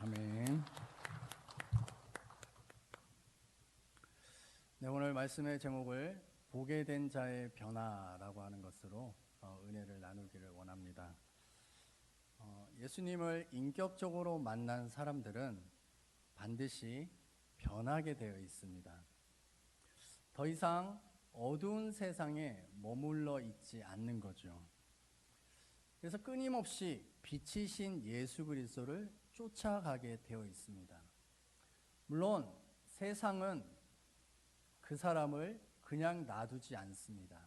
아멘. 네, 오늘 말씀의 제목을 보게 된 자의 변화라고 하는 것으로 은혜를 나누기를 원합니다. 예수님을 인격적으로 만난 사람들은 반드시 변하게 되어 있습니다. 더 이상 어두운 세상에 머물러 있지 않는 거죠. 그래서 끊임없이 빛이신 예수 그리스도를 쫓아가게 되어 있습니다. 물론 세상은 그 사람을 그냥 놔두지 않습니다.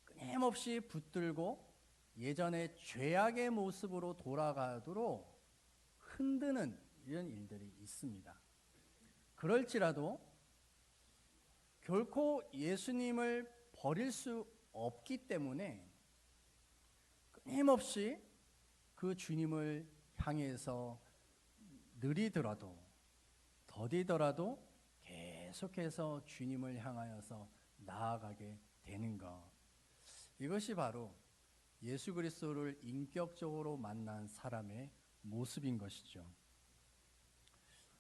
끊임없이 붙들고 예전의 죄악의 모습으로 돌아가도록 흔드는 이런 일들이 있습니다. 그럴지라도 결코 예수님을 버릴 수 없기 때문에 끊임없이 그 주님을 향해서 느리더라도 더디더라도 계속해서 주님을 향하여서 나아가게 되는 것, 이것이 바로 예수 그리스도를 인격적으로 만난 사람의 모습인 것이죠.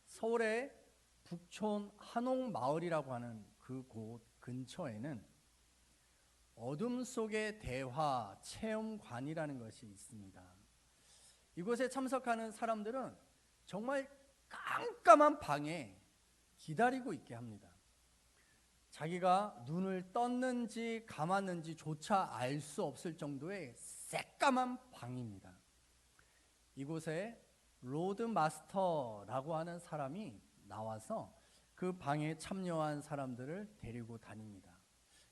서울의 북촌 한옥마을이라고 하는 그곳 근처에는 어둠 속의 대화 체험관이라는 것이 있습니다. 이곳에 참석하는 사람들은 정말 깜깜한 방에 기다리고 있게 합니다. 자기가 눈을 떴는지 감았는지 조차 알 수 없을 정도의 새까만 방입니다. 이곳에 로드 마스터라고 하는 사람이 나와서 그 방에 참여한 사람들을 데리고 다닙니다.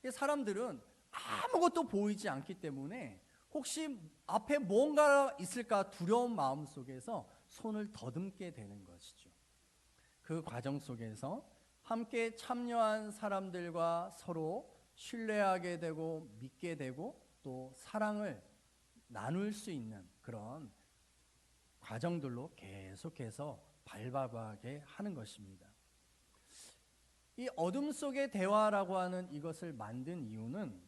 이 사람들은 아무것도 보이지 않기 때문에 혹시 앞에 뭔가 있을까 두려운 마음 속에서 손을 더듬게 되는 것이죠. 그 과정 속에서 함께 참여한 사람들과 서로 신뢰하게 되고 믿게 되고 또 사랑을 나눌 수 있는 그런 과정들로 계속해서 밟아가게 하는 것입니다. 이 어둠 속의 대화라고 하는 이것을 만든 이유는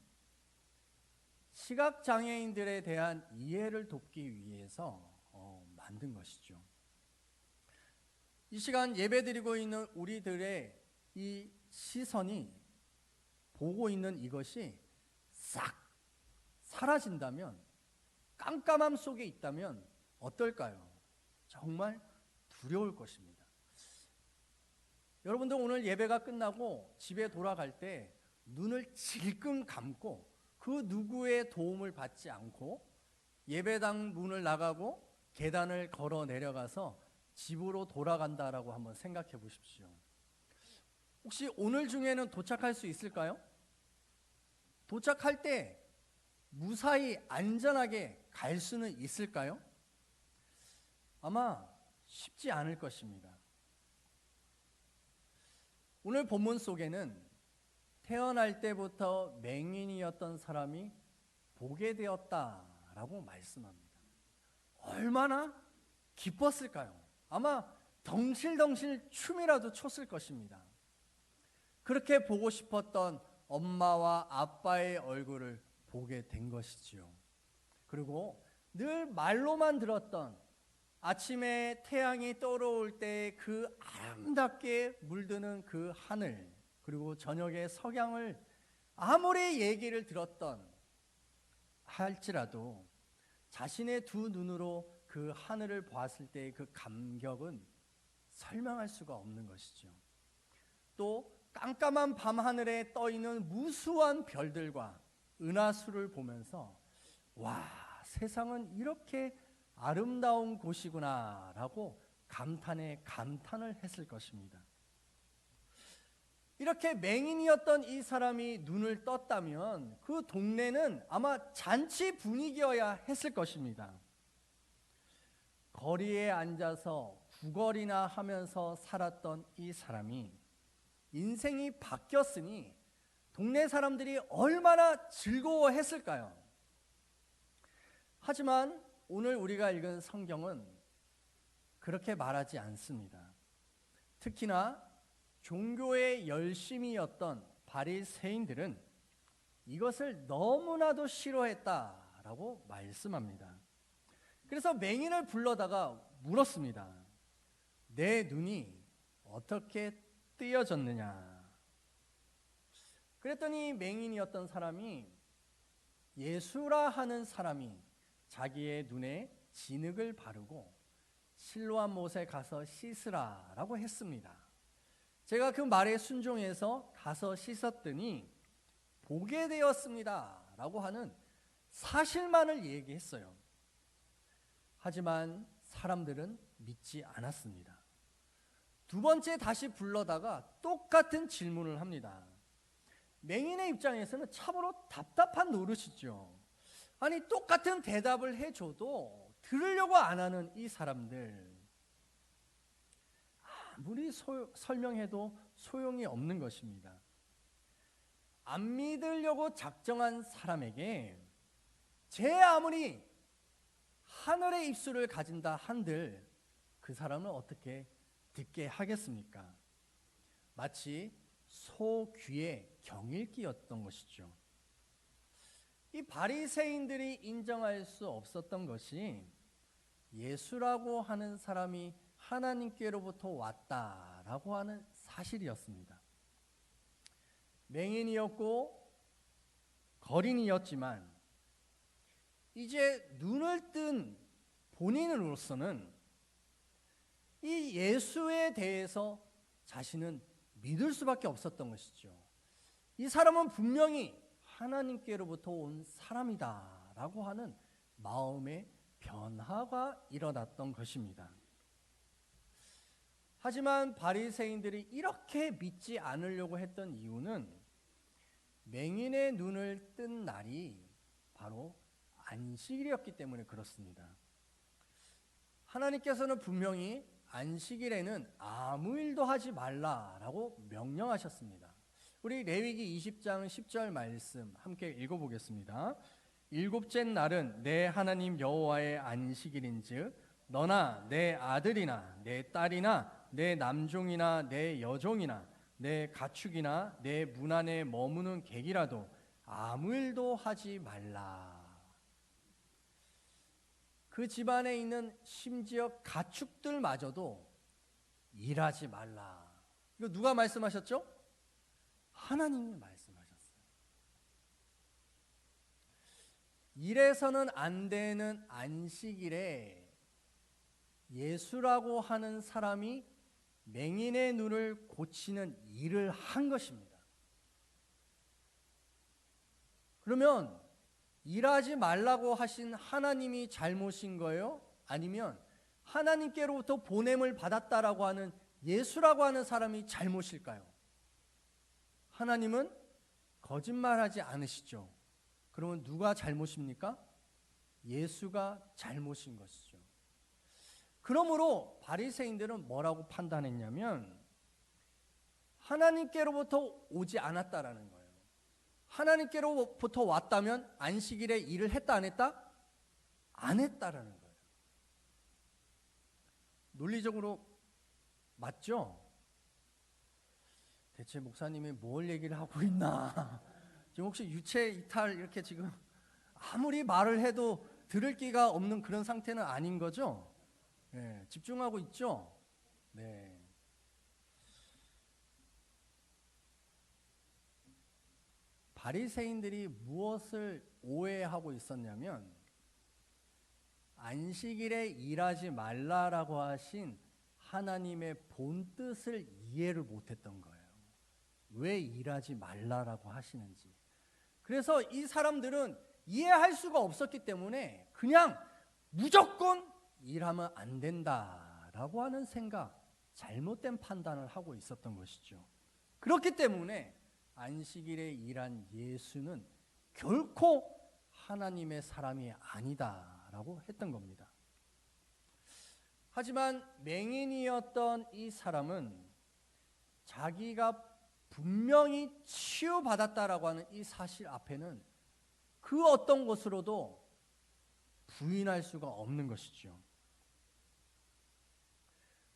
시각장애인들에 대한 이해를 돕기 위해서 만든 것이죠. 이 시간 예배드리고 있는 우리들의 이 시선이 보고 있는 이것이 싹 사라진다면, 깜깜함 속에 있다면 어떨까요? 정말 두려울 것입니다. 여러분들 오늘 예배가 끝나고 집에 돌아갈 때 눈을 질끈 감고 그 누구의 도움을 받지 않고 예배당 문을 나가고 계단을 걸어 내려가서 집으로 돌아간다라고 한번 생각해 보십시오. 혹시 오늘 중에는 도착할 수 있을까요? 도착할 때 무사히 안전하게 갈 수는 있을까요? 아마 쉽지 않을 것입니다. 오늘 본문 속에는 태어날 때부터 맹인이었던 사람이 보게 되었다라고 말씀합니다. 얼마나 기뻤을까요? 아마 덩실덩실 춤이라도 췄을 것입니다. 그렇게 보고 싶었던 엄마와 아빠의 얼굴을 보게 된 것이지요. 그리고 늘 말로만 들었던 아침에 태양이 떠오를 때 그 아름답게 물드는 그 하늘, 그리고 저녁의 석양을 아무리 얘기를 들었던 할지라도 자신의 두 눈으로 그 하늘을 보았을 때의 그 감격은 설명할 수가 없는 것이죠. 또 깜깜한 밤하늘에 떠있는 무수한 별들과 은하수를 보면서 와, 세상은 이렇게 아름다운 곳이구나 라고 감탄에 감탄을 했을 것입니다. 이렇게 맹인이었던 이 사람이 눈을 떴다면 그 동네는 아마 잔치 분위기여야 했을 것입니다. 거리에 앉아서 구걸이나 하면서 살았던 이 사람이 인생이 바뀌었으니 동네 사람들이 얼마나 즐거워했을까요? 하지만 오늘 우리가 읽은 성경은 그렇게 말하지 않습니다. 특히나 종교의 열심이었던 바리새인들은 이것을 너무나도 싫어했다라고 말씀합니다. 그래서 맹인을 불러다가 물었습니다. 내 눈이 어떻게 뜨여졌느냐. 그랬더니 맹인이었던 사람이 예수라 하는 사람이 자기의 눈에 진흙을 바르고 실로암 못에 가서 씻으라라고 했습니다. 제가 그 말에 순종해서 가서 씻었더니 보게 되었습니다라고 하는 사실만을 얘기했어요. 하지만 사람들은 믿지 않았습니다. 두 번째 다시 불러다가 똑같은 질문을 합니다. 맹인의 입장에서는 참으로 답답한 노릇이죠. 아니 똑같은 대답을 해줘도 들으려고 안 하는 이 사람들, 아무리 설명해도 소용이 없는 것입니다. 안 믿으려고 작정한 사람에게 제 아무리 하늘의 입술을 가진다 한들 그 사람은 어떻게 듣게 하겠습니까? 마치 소 귀에 경읽기였던 것이죠. 이 바리새인들이 인정할 수 없었던 것이 예수라고 하는 사람이 하나님께로부터 왔다라고 하는 사실이었습니다. 맹인이었고 거린이었지만 이제 눈을 뜬 본인으로서는 이 예수에 대해서 자신은 믿을 수밖에 없었던 것이죠. 이 사람은 분명히 하나님께로부터 온 사람이다 라고 하는 마음의 변화가 일어났던 것입니다. 하지만 바리새인들이 이렇게 믿지 않으려고 했던 이유는 맹인의 눈을 뜬 날이 바로 안식일이었기 때문에 그렇습니다. 하나님께서는 분명히 안식일에는 아무 일도 하지 말라라고 명령하셨습니다. 우리 레위기 20장 10절 말씀 함께 읽어보겠습니다. 일곱째 날은 내 하나님 여호와의 안식일인즉 너나 내 아들이나 내 딸이나 내 남종이나 내 여종이나 내 가축이나 내 문 안에 머무는 객이라도 아무 일도 하지 말라. 그 집안에 있는 심지어 가축들마저도 일하지 말라. 이거 누가 말씀하셨죠? 하나님이 말씀하셨어요. 일해서는 안 되는 안식일에 예수라고 하는 사람이 맹인의 눈을 고치는 일을 한 것입니다. 그러면 일하지 말라고 하신 하나님이 잘못인 거예요? 아니면 하나님께로부터 보냄을 받았다라고 하는 예수라고 하는 사람이 잘못일까요? 하나님은 거짓말하지 않으시죠. 그러면 누가 잘못입니까? 예수가 잘못인 것이죠. 그러므로 바리새인들은 뭐라고 판단했냐면 하나님께로부터 오지 않았다라는 거예요. 하나님께로부터 왔다면 안식일에 일을 했다 안 했다? 안 했다라는 거예요. 논리적으로 맞죠? 대체 목사님이 뭘 얘기를 하고 있나? 지금 혹시 유체 이탈 이렇게 지금 아무리 말을 해도 들을 기가 없는 그런 상태는 아닌 거죠? 네, 집중하고 있죠? 네. 바리새인들이 무엇을 오해하고 있었냐면 안식일에 일하지 말라라고 하신 하나님의 본 뜻을 이해를 못했던 거예요. 왜 일하지 말라라고 하시는지. 그래서 이 사람들은 이해할 수가 없었기 때문에 그냥 무조건 일하면 안 된다라고 하는 생각, 잘못된 판단을 하고 있었던 것이죠. 그렇기 때문에 안식일에 일한 예수는 결코 하나님의 사람이 아니다라고 했던 겁니다. 하지만 맹인이었던 이 사람은 자기가 분명히 치유받았다라고 하는 이 사실 앞에는 그 어떤 것으로도 부인할 수가 없는 것이죠.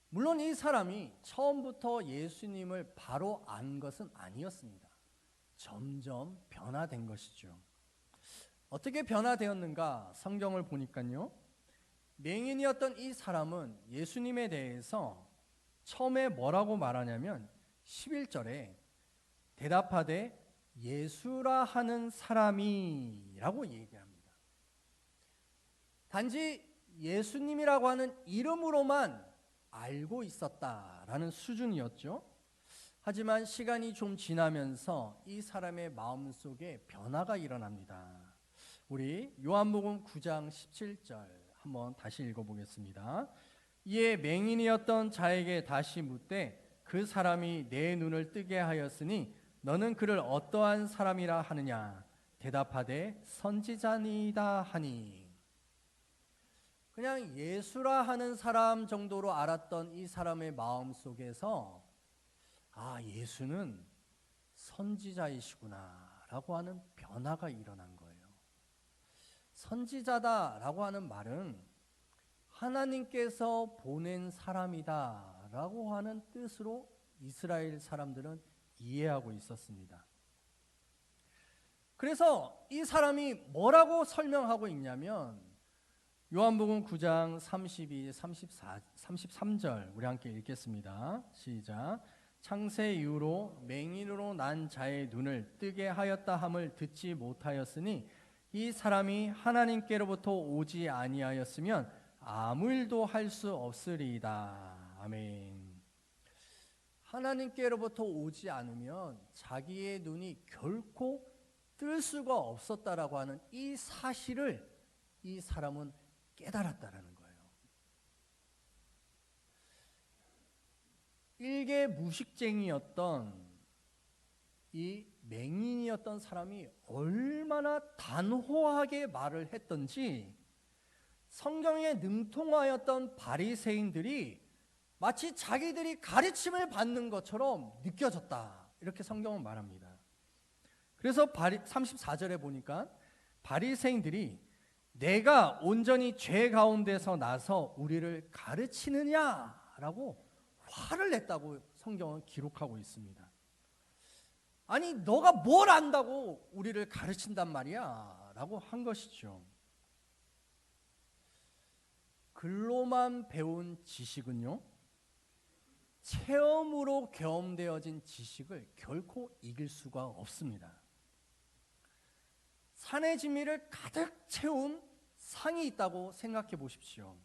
물론 이 사람이 처음부터 예수님을 바로 안 것은 아니었습니다. 점점 변화된 것이죠. 어떻게 변화되었는가 성경을 보니까요. 맹인이었던 이 사람은 예수님에 대해서 처음에 뭐라고 말하냐면 11절에 대답하되 예수라 하는 사람이라고 얘기합니다. 단지 예수님이라고 하는 이름으로만 알고 있었다라는 수준이었죠. 하지만 시간이 좀 지나면서 이 사람의 마음속에 변화가 일어납니다. 우리 요한복음 9장 17절 한번 다시 읽어보겠습니다. 이에 맹인이었던 자에게 다시 묻되 그 사람이 내 눈을 뜨게 하였으니 너는 그를 어떠한 사람이라 하느냐? 대답하되 선지자니이다 하니. 그냥 예수라 하는 사람 정도로 알았던 이 사람의 마음 속에서 예수는 선지자이시구나 라고 하는 변화가 일어난 거예요. 선지자다라고 하는 말은 하나님께서 보낸 사람이다 라고 하는 뜻으로 이스라엘 사람들은 이해하고 있었습니다. 그래서 이 사람이 뭐라고 설명하고 있냐면 요한복음 9장 32, 34, 33절 우리 함께 읽겠습니다. 시작. 창세 이후로 맹인으로 난 자의 눈을 뜨게 하였다 함을 듣지 못하였으니 이 사람이 하나님께로부터 오지 아니하였으면 아무 일도 할 수 없으리이다. 아멘. 하나님께로부터 오지 않으면 자기의 눈이 결코 뜰 수가 없었다라고 하는 이 사실을 이 사람은 깨달았다라는 거예요. 일개 무식쟁이였던 이 맹인이었던 사람이 얼마나 단호하게 말을 했던지 성경에 능통하였던 바리새인들이 마치 자기들이 가르침을 받는 것처럼 느껴졌다. 이렇게 성경은 말합니다. 그래서 34절에 보니까 바리새인들이 내가 온전히 죄 가운데서 나서 우리를 가르치느냐라고 화를 냈다고 성경은 기록하고 있습니다. 아니 너가 뭘 안다고 우리를 가르친단 말이야 라고 한 것이죠. 글로만 배운 지식은요, 체험으로 경험되어진 지식을 결코 이길 수가 없습니다. 산의 진미를 가득 채운 상이 있다고 생각해 보십시오.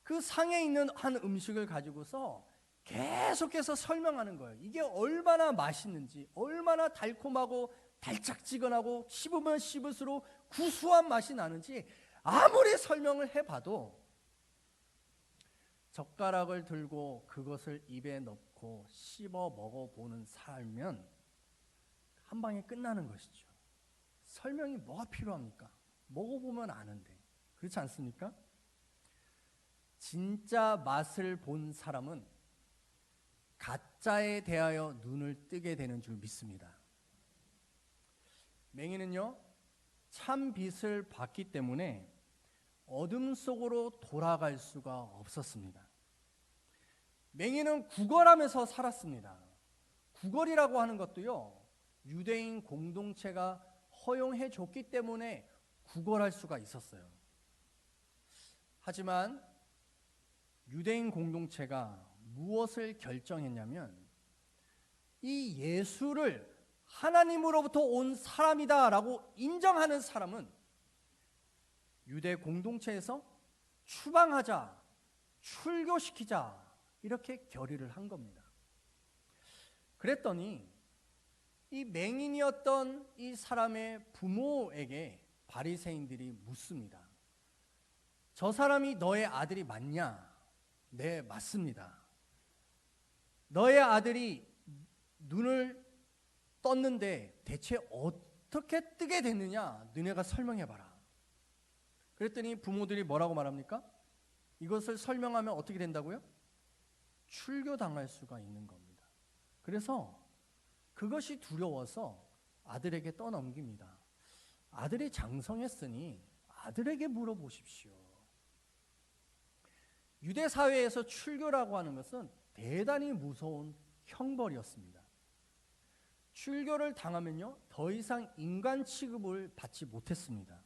그 상에 있는 한 음식을 가지고서 계속해서 설명하는 거예요. 이게 얼마나 맛있는지, 얼마나 달콤하고 달짝지근하고 씹으면 씹을수록 구수한 맛이 나는지 아무리 설명을 해봐도 젓가락을 들고 그것을 입에 넣고 씹어 먹어보는 사람이면 한 방에 끝나는 것이죠. 설명이 뭐가 필요합니까? 먹어보면 아는데. 그렇지 않습니까? 진짜 맛을 본 사람은 가짜에 대하여 눈을 뜨게 되는 줄 믿습니다. 맹인은요, 참 빛을 봤기 때문에 어둠 속으로 돌아갈 수가 없었습니다. 맹인은 구걸하면서 살았습니다. 구걸이라고 하는 것도요, 유대인 공동체가 허용해 줬기 때문에 구걸할 수가 있었어요. 하지만 유대인 공동체가 무엇을 결정했냐면 이 예수를 하나님으로부터 온 사람이다라고 인정하는 사람은 유대 공동체에서 추방하자, 출교시키자 이렇게 결의를 한 겁니다. 그랬더니 이 맹인이었던 이 사람의 부모에게 바리새인들이 묻습니다. 저 사람이 너의 아들이 맞냐? 네, 맞습니다. 너의 아들이 눈을 떴는데 대체 어떻게 뜨게 됐느냐? 너네가 설명해봐라. 그랬더니 부모들이 뭐라고 말합니까? 이것을 설명하면 어떻게 된다고요? 출교당할 수가 있는 겁니다. 그래서 그것이 두려워서 아들에게 떠넘깁니다. 아들이 장성했으니 아들에게 물어보십시오. 유대 사회에서 출교라고 하는 것은 대단히 무서운 형벌이었습니다. 출교를 당하면요, 더 이상 인간 취급을 받지 못했습니다.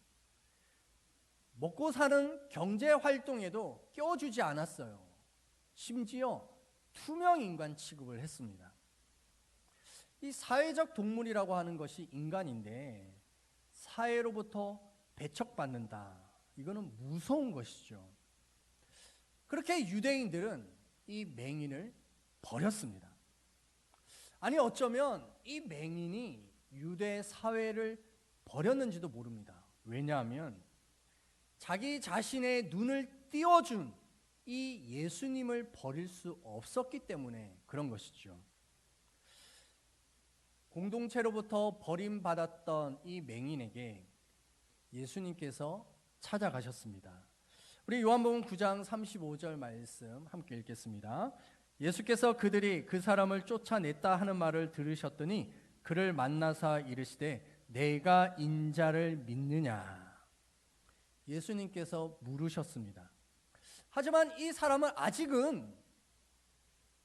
먹고 사는 경제 활동에도 껴주지 않았어요. 심지어 투명 인간 취급을 했습니다. 이 사회적 동물이라고 하는 것이 인간인데 사회로부터 배척받는다. 이거는 무서운 것이죠. 그렇게 유대인들은 이 맹인을 버렸습니다. 아니 어쩌면 이 맹인이 유대 사회를 버렸는지도 모릅니다. 왜냐하면 자기 자신의 눈을 띄워준 이 예수님을 버릴 수 없었기 때문에 그런 것이죠. 공동체로부터 버림받았던 이 맹인에게 예수님께서 찾아가셨습니다. 우리 요한복음 9장 35절 말씀 함께 읽겠습니다. 예수께서 그들이 그 사람을 쫓아냈다 하는 말을 들으셨더니 그를 만나사 이르시되 내가 인자를 믿느냐. 예수님께서 물으셨습니다. 하지만 이 사람은 아직은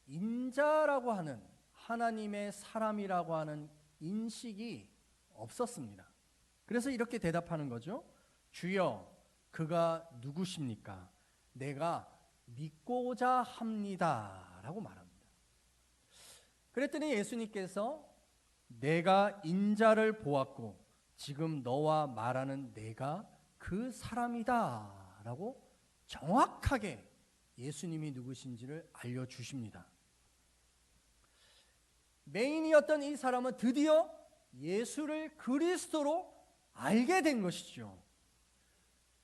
인자라고 하는 하나님의 사람이라고 하는 인식이 없었습니다. 그래서 이렇게 대답하는 거죠. 주여, 그가 누구십니까? 내가 믿고자 합니다 라고 말합니다. 그랬더니 예수님께서 내가 인자를 보았고 지금 너와 말하는 내가 그 사람이다 라고 정확하게 예수님이 누구신지를 알려주십니다. 맹인이었던 이 사람은 드디어 예수를 그리스도로 알게 된 것이죠.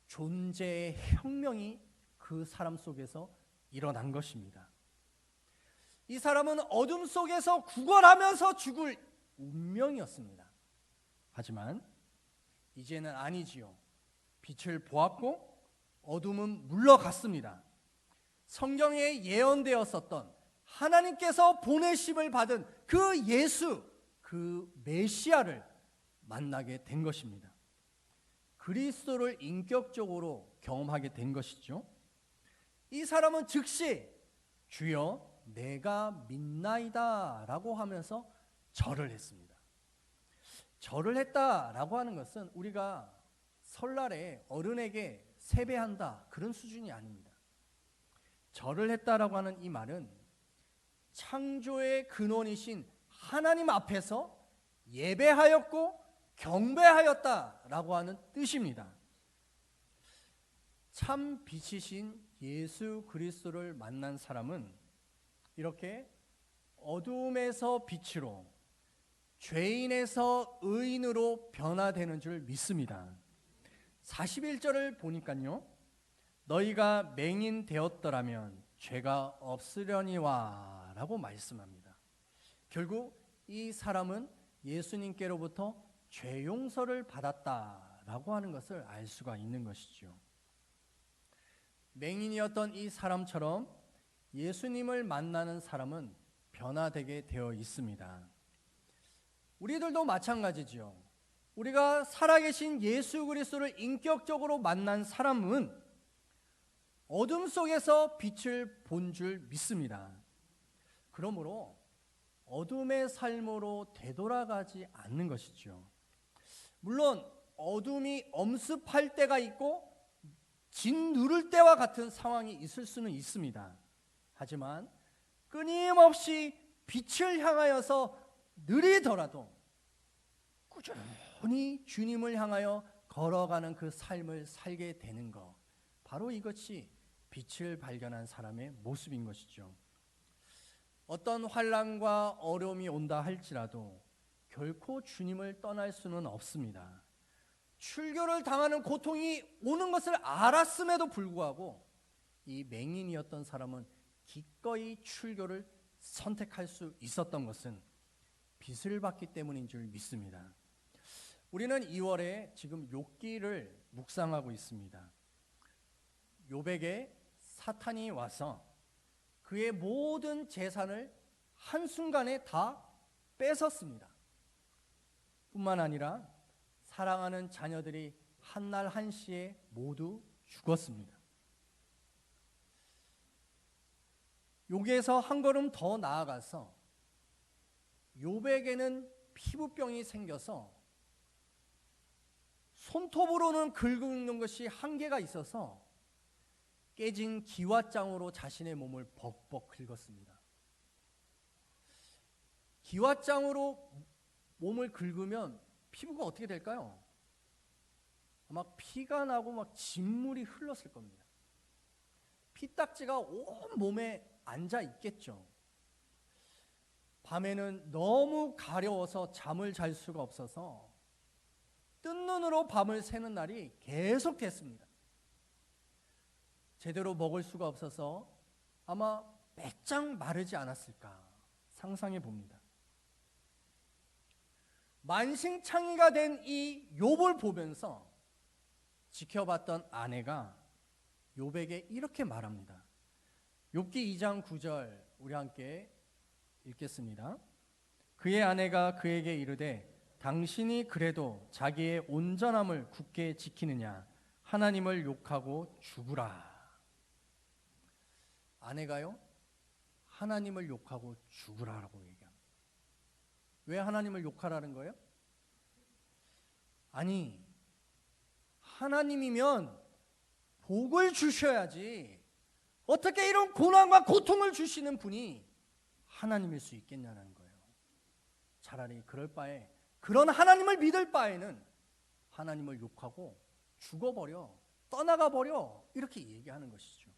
존재의 혁명이 그 사람 속에서 일어난 것입니다. 이 사람은 어둠 속에서 구걸하면서 죽을 운명이었습니다. 하지만 이제는 아니지요. 빛을 보았고 어둠은 물러갔습니다. 성경에 예언되었었던 하나님께서 보내심을 받은 그 예수, 그 메시아를 만나게 된 것입니다. 그리스도를 인격적으로 경험하게 된 것이죠. 이 사람은 즉시 주여 내가 믿나이다 라고 하면서 절을 했습니다. 절을 했다라고 하는 것은 우리가 설날에 어른에게 세배한다 그런 수준이 아닙니다. 절을 했다라고 하는 이 말은 창조의 근원이신 하나님 앞에서 예배하였고 경배하였다라고 하는 뜻입니다. 참 빛이신 예수 그리스도를 만난 사람은 이렇게 어둠에서 빛으로 죄인에서 의인으로 변화되는 줄 믿습니다. 41절을 보니까요. 너희가 맹인 되었더라면 죄가 없으려니와 라고 말씀합니다. 결국 이 사람은 예수님께로부터 죄 용서를 받았다라고 하는 것을 알 수가 있는 것이죠. 맹인이었던 이 사람처럼 예수님을 만나는 사람은 변화되게 되어 있습니다. 우리들도 마찬가지죠. 우리가 살아계신 예수 그리스도를 인격적으로 만난 사람은 어둠 속에서 빛을 본 줄 믿습니다. 그러므로 어둠의 삶으로 되돌아가지 않는 것이죠. 물론 어둠이 엄습할 때가 있고 짓누를 때와 같은 상황이 있을 수는 있습니다. 하지만 끊임없이 빛을 향하여서 느리더라도 꾸준히 주님을 향하여 걸어가는 그 삶을 살게 되는 것, 바로 이것이 빛을 발견한 사람의 모습인 것이죠. 어떤 환난과 어려움이 온다 할지라도 결코 주님을 떠날 수는 없습니다. 출교를 당하는 고통이 오는 것을 알았음에도 불구하고 이 맹인이었던 사람은 기꺼이 출교를 선택할 수 있었던 것은 빛을 받기 때문인 줄 믿습니다. 우리는 2월에 지금 욥기를 묵상하고 있습니다. 욥에게 사탄이 와서 그의 모든 재산을 한순간에 다 뺏었습니다. 뿐만 아니라 사랑하는 자녀들이 한날 한시에 모두 죽었습니다. 여기에서 한 걸음 더 나아가서 욥에게는 피부병이 생겨서 손톱으로는 긁는 것이 한계가 있어서 깨진 기왓장으로 자신의 몸을 벅벅 긁었습니다. 기왓장으로 몸을 긁으면 피부가 어떻게 될까요? 아마 피가 나고 막 진물이 흘렀을 겁니다. 피딱지가 온 몸에 앉아 있겠죠. 밤에는 너무 가려워서 잠을 잘 수가 없어서 뜬 눈으로 밤을 새는 날이 계속됐습니다. 제대로 먹을 수가 없어서 아마 빼짝 마르지 않았을까 상상해 봅니다. 만신창이가 된 이 욥을 보면서 지켜봤던 아내가 욥에게 이렇게 말합니다. 욥기 2장 9절 우리 함께 읽겠습니다. 그의 아내가 그에게 이르되 당신이 그래도 자기의 온전함을 굳게 지키느냐 하나님을 욕하고 죽으라. 아내가요 하나님을 욕하고 죽으라라고 얘기합니다. 왜 하나님을 욕하라는 거예요? 아니 하나님이면 복을 주셔야지 어떻게 이런 고난과 고통을 주시는 분이 하나님일 수 있겠냐는 거예요. 차라리 그럴 바에 그런 하나님을 믿을 바에는 하나님을 욕하고 죽어버려 떠나가버려 이렇게 얘기하는 것이죠.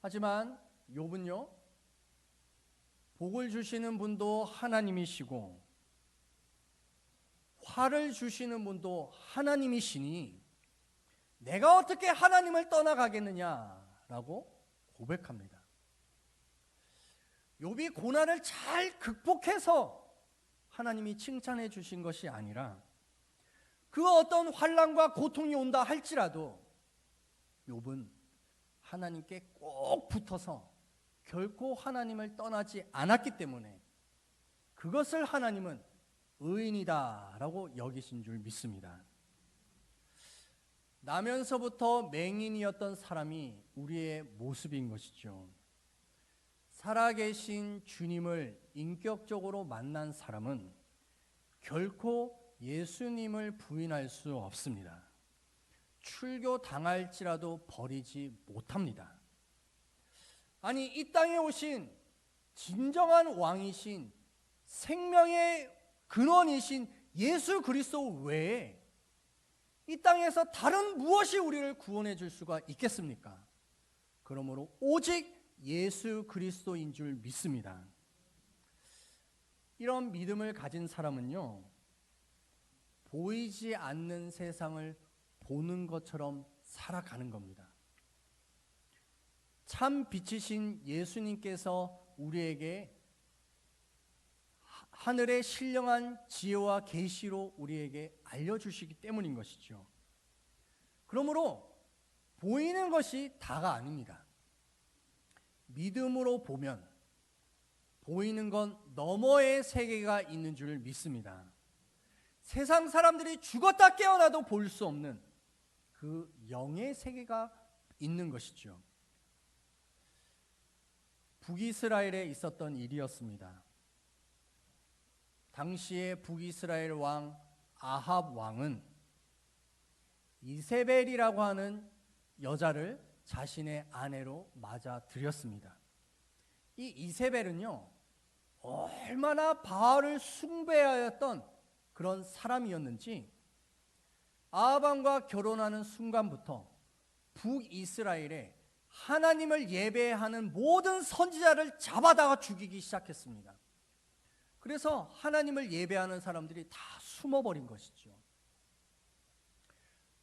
하지만 욥은요 복을 주시는 분도 하나님이시고 화를 주시는 분도 하나님이시니 내가 어떻게 하나님을 떠나가겠느냐라고 고백합니다. 욥이 고난을 잘 극복해서 하나님이 칭찬해 주신 것이 아니라 그 어떤 환난과 고통이 온다 할지라도 욥은 하나님께 꼭 붙어서 결코 하나님을 떠나지 않았기 때문에 그것을 하나님은 의인이다라고 여기신 줄 믿습니다. 나면서부터 맹인이었던 사람이 우리의 모습인 것이죠. 살아계신 주님을 인격적으로 만난 사람은 결코 예수님을 부인할 수 없습니다. 출교 당할지라도 버리지 못합니다. 아니 이 땅에 오신 진정한 왕이신 생명의 근원이신 예수 그리스도 외에 이 땅에서 다른 무엇이 우리를 구원해 줄 수가 있겠습니까? 그러므로 오직 예수 그리스도인 줄 믿습니다. 이런 믿음을 가진 사람은요 보이지 않는 세상을 보는 것처럼 살아가는 겁니다. 참 빛이신 예수님께서 우리에게 하늘의 신령한 지혜와 계시로 우리에게 알려주시기 때문인 것이죠. 그러므로 보이는 것이 다가 아닙니다. 믿음으로 보면 보이는 건 너머의 세계가 있는 줄 믿습니다. 세상 사람들이 죽었다 깨어나도 볼 수 없는 그 영의 세계가 있는 것이죠. 북이스라엘에 있었던 일이었습니다. 당시의 북이스라엘 왕 아합 왕은 이세벨이라고 하는 여자를 자신의 아내로 맞아들였습니다. 이 이세벨은요 얼마나 바알을 숭배하였던 그런 사람이었는지 아합 왕과 결혼하는 순간부터 북이스라엘에 하나님을 예배하는 모든 선지자를 잡아다가 죽이기 시작했습니다. 그래서 하나님을 예배하는 사람들이 다 숨어버린 것이죠.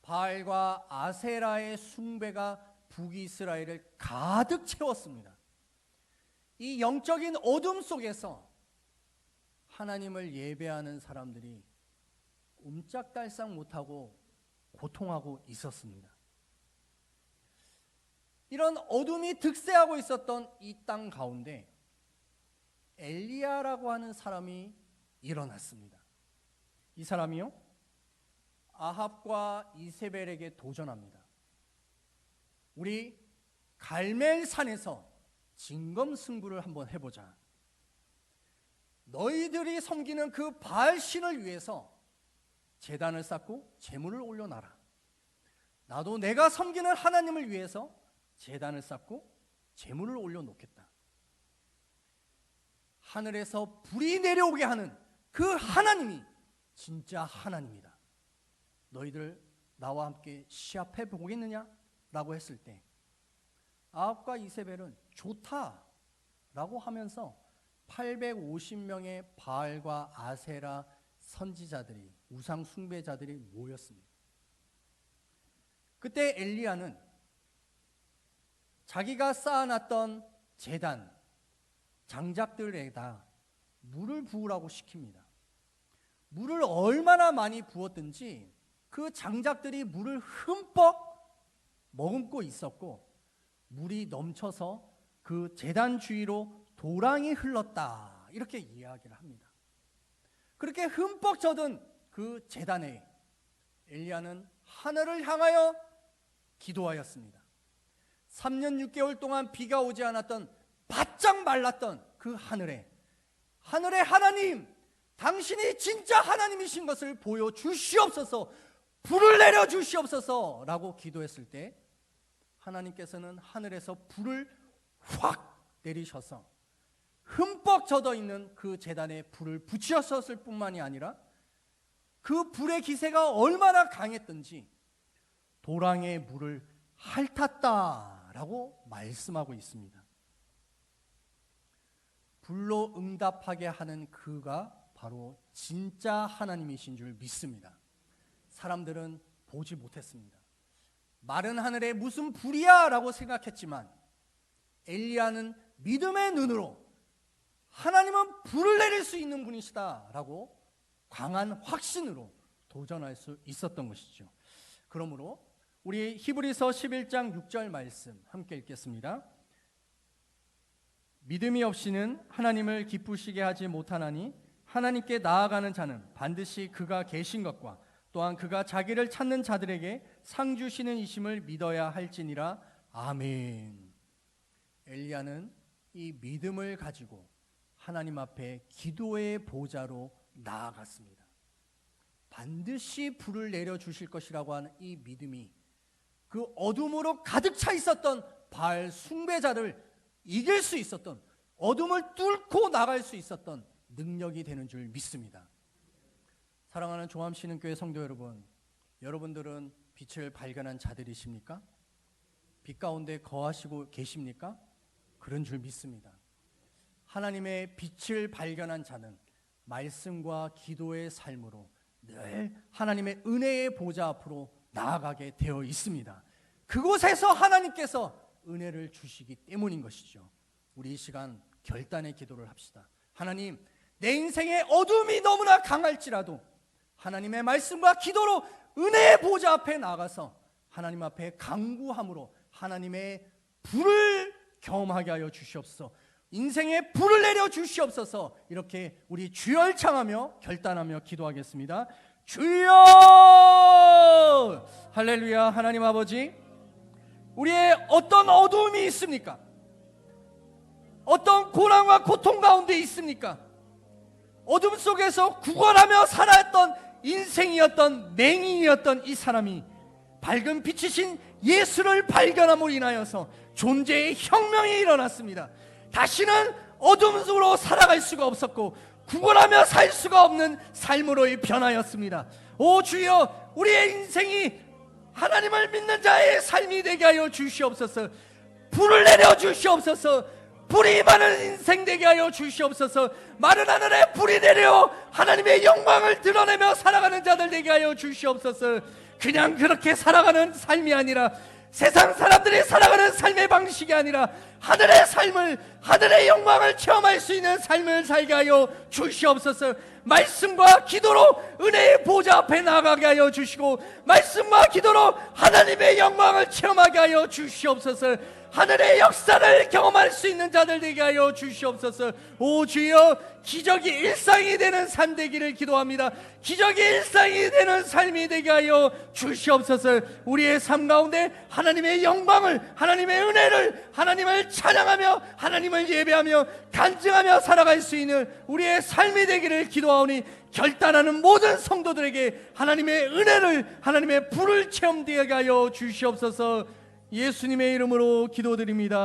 바알과 아세라의 숭배가 북이스라엘을 가득 채웠습니다. 이 영적인 어둠 속에서 하나님을 예배하는 사람들이 옴짝달싹 못하고 고통하고 있었습니다. 이런 어둠이 득세하고 있었던 이 땅 가운데 엘리야라고 하는 사람이 일어났습니다. 이 사람이요 아합과 이세벨에게 도전합니다. 우리 갈멜산에서 진검승부를 한번 해보자. 너희들이 섬기는 그 바알 신을 위해서 제단을 쌓고 제물을 올려놔라. 나도 내가 섬기는 하나님을 위해서 제단을 쌓고 제물을 올려놓겠다. 하늘에서 불이 내려오게 하는 그 하나님이 진짜 하나님이다. 너희들 나와 함께 시합해 보겠느냐? 라고 했을 때 아합과 이세벨은 좋다라고 하면서 850명의 바알과 아세라 선지자들이, 우상 숭배자들이 모였습니다. 그때 엘리야는 자기가 쌓아놨던 제단, 장작들에다 물을 부으라고 시킵니다. 물을 얼마나 많이 부었든지 그 장작들이 물을 흠뻑 머금고 있었고 물이 넘쳐서 그 제단 주위로 도랑이 흘렀다, 이렇게 이야기를 합니다. 그렇게 흠뻑 젖은 그 제단에 엘리야는 하늘을 향하여 기도하였습니다. 3년 6개월 동안 비가 오지 않았던 바짝 말랐던 그 하늘에 하나님, 당신이 진짜 하나님이신 것을 보여주시옵소서, 불을 내려주시옵소서 라고 기도했을 때 하나님께서는 하늘에서 불을 확 내리셔서 흠뻑 젖어있는 그 제단에 불을 붙이셨을 뿐만이 아니라 그 불의 기세가 얼마나 강했던지 도랑의 물을 핥았다라고 말씀하고 있습니다. 불로 응답하게 하는 그가 바로 진짜 하나님이신 줄 믿습니다. 사람들은 보지 못했습니다. 마른 하늘에 무슨 불이야 라고 생각했지만 엘리야는 믿음의 눈으로 하나님은 불을 내릴 수 있는 분이시다 라고 강한 확신으로 도전할 수 있었던 것이죠. 그러므로 우리 히브리서 11장 6절 말씀 함께 읽겠습니다. 믿음이 없이는 하나님을 기쁘시게 하지 못하나니 하나님께 나아가는 자는 반드시 그가 계신 것과 또한 그가 자기를 찾는 자들에게 상 주시는 이심을 믿어야 할지니라. 아멘. 엘리야는 이 믿음을 가지고 하나님 앞에 기도의 보좌로 나아갔습니다. 반드시 불을 내려주실 것이라고 하는 이 믿음이 그 어둠으로 가득 차 있었던 바알 숭배자를 이길 수 있었던, 어둠을 뚫고 나갈 수 있었던 능력이 되는 줄 믿습니다. 사랑하는 종암신흥교회 성도 여러분, 여러분들은 빛을 발견한 자들이십니까? 빛 가운데 거하시고 계십니까? 그런 줄 믿습니다. 하나님의 빛을 발견한 자는 말씀과 기도의 삶으로 늘 하나님의 은혜의 보좌 앞으로 나아가게 되어 있습니다. 그곳에서 하나님께서 은혜를 주시기 때문인 것이죠. 우리 이 시간 결단의 기도를 합시다. 하나님, 내 인생의 어둠이 너무나 강할지라도 하나님의 말씀과 기도로 은혜의 보좌 앞에 나가서 하나님 앞에 간구함으로 하나님의 불을 경험하게 하여 주시옵소서. 인생에 불을 내려 주시옵소서. 이렇게 우리 주여 청하며 결단하며 기도하겠습니다. 주여! 할렐루야. 하나님 아버지, 우리의 어떤 어두움이 있습니까? 어떤 고난과 고통 가운데 있습니까? 어둠 속에서 구걸하며 살았던 인생이었던 맹인이었던 이 사람이 밝은 빛이신 예수를 발견함으로 인하여서 존재의 혁명이 일어났습니다. 다시는 어둠 속으로 살아갈 수가 없었고 구걸하며 살 수가 없는 삶으로 변하였습니다. 오 주여, 우리의 인생이 하나님을 믿는 자의 삶이 되게 하여 주시옵소서. 불을 내려 주시옵소서. 불이 많은 인생 되게 하여 주시옵소서. 마른 하늘에 불이 내려 하나님의 영광을 드러내며 살아가는 자들 되게 하여 주시옵소서. 그냥 그렇게 살아가는 삶이 아니라, 세상 사람들이 살아가는 삶의 방식이 아니라 하늘의 삶을, 하늘의 영광을 체험할 수 있는 삶을 살게 하여 주시옵소서. 말씀과 기도로 은혜의 보좌 앞에 나가게 하여 주시고, 말씀과 기도로 하나님의 영광을 체험하게 하여 주시옵소서. 하늘의 역사를 경험할 수 있는 자들 되게 하여 주시옵소서. 오 주여, 기적이 일상이 되는 삶 되기를 기도합니다. 기적이 일상이 되는 삶이 되게 하여 주시옵소서. 우리의 삶 가운데 하나님의 영광을, 하나님의 은혜를, 하나님을 찬양하며 하나님을 예배하며 간증하며 살아갈 수 있는 우리의 삶이 되기를 기도하오니, 결단하는 모든 성도들에게 하나님의 은혜를, 하나님의 불을 체험되게 하여 주시옵소서. 예수님의 이름으로 기도드립니다.